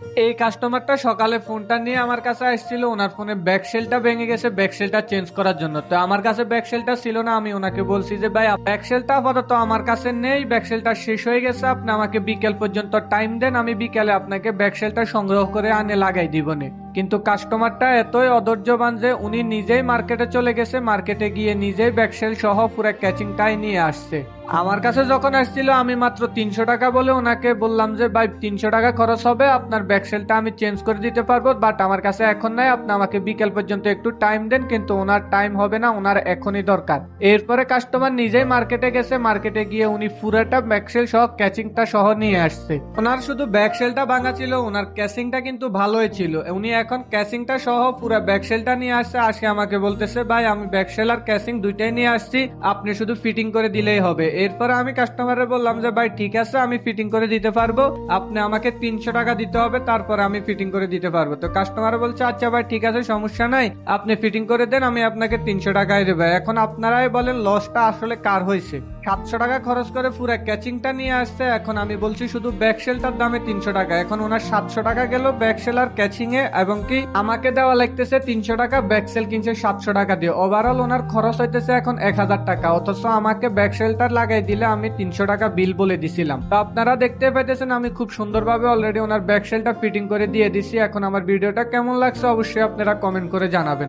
এই কাস্টমারটা সকালে ফোনটা নিয়ে আমার কাছে আসছিল, ওনার ফোনে ব্যাকসেলটা ভেঙে গেছে, ব্যাকসেলটা চেঞ্জ করার জন্য। তো আমার কাছে ব্যাকসেলটা ছিল না, আমি ওনাকে বলছি যে ভাই ব্যাকসেলটা আপাতত আমার কাছে নেই, ব্যাকসেলটা শেষ হয়ে গেছে, আপনি আমাকে বিকেল পর্যন্ত টাইম দেন, আমি বিকেলে আপনাকে ব্যাকসেলটা সংগ্রহ করে আনে লাগাই দিবনে। কিন্তু কাস্টমারটা এতই অধৈর্যবান যে উনি নিজেই মার্কেটে চলে গেছে, মার্কেটে গিয়ে নিজেই ব্যাকসেল সহ পুরো ক্যাচিংটাই নিয়ে আসছে। আমার কাছে যখন আসছিল আমি মাত্র 300 টাকা বলে ওনাকে বললাম যে ভাই 300 টাকা খরচ হবে, আপনার ব্যাকসেলটা আমি চেঞ্জ করে দিতে পারবো, বাট আমার কাছে এখন নাই, আপনি আমাকে বিকেল পর্যন্ত একটু টাইম দেন। কিন্তু ওনার টাইম হবে না, ওনার এখনই দরকার। এরপরে কাস্টমার নিজেই মার্কেটে গেছে, মার্কেটে গিয়ে উনি পুরোটা ব্যাকসেল সহ ক্যাচিংটা সহ নিয়ে আসছে। ওনার শুধু ব্যাকসেলটা ভাঙা ছিল, ওনার ক্যাচিংটা কিন্তু ভালোই ছিল। উনি এখন ক্যাচিংটা সহ পুরো ব্যাকসেলটা নিয়ে আসছে, আসে আমাকে বলতেছে ভাই আমি ব্যাকসেল আর ক্যাচিং দুইটাই নিয়ে আসছি, আপনি শুধু ফিটিং করে দিলেই হবে। এরপরে আমি কাস্টমারে বললাম যে ভাই ঠিক আছে, আমি ফিটিং করে দিতে পারবো, আপনি আমাকে 300 টাকা দিতে হবে, তারপরে আমি ফিটিং করে দিতে পারবো। তো কাস্টমার বলছে আচ্ছা ভাই ঠিক আছে, সমস্যা নাই, আপনি ফিটিং করে দেন, আমি আপনাকে 300 টাকায় দেবো। এখন আপনারাই বলেন লসটা আসলে কার হয়েছে? 700 টাকা খরচ করে পুরো ক্যাচিংটা নিয়ে আসছে, এখন আমি বলছি শুধু ব্যাকসেলটার দামে 300 টাকা, এখন ওনার 700 টাকা গেল ব্যাকসেল আর ক্যাচিং এ, এবং কি আমাকে দেওয়া লাগতেছে 300 টাকা, ব্যাকসেল কিনছে 700 টাকা দিয়ে, ওভারঅল ওনার খরচ হইতেছে এখন 1000 টাকা। অথচ আমাকে ব্যাকসেলটা লাগাই দিলে আমি 300 টাকা বিল বলে দিছিলাম। তো আপনারা দেখতে পাইতেছেন আমি খুব সুন্দরভাবে অলরেডি ওনার ব্যাকসেলটা ফিটিং করে দিয়ে দিছি। এখন আমার ভিডিওটা কেমন লাগছে অবশ্যই আপনারা কমেন্ট করে জানাবেন।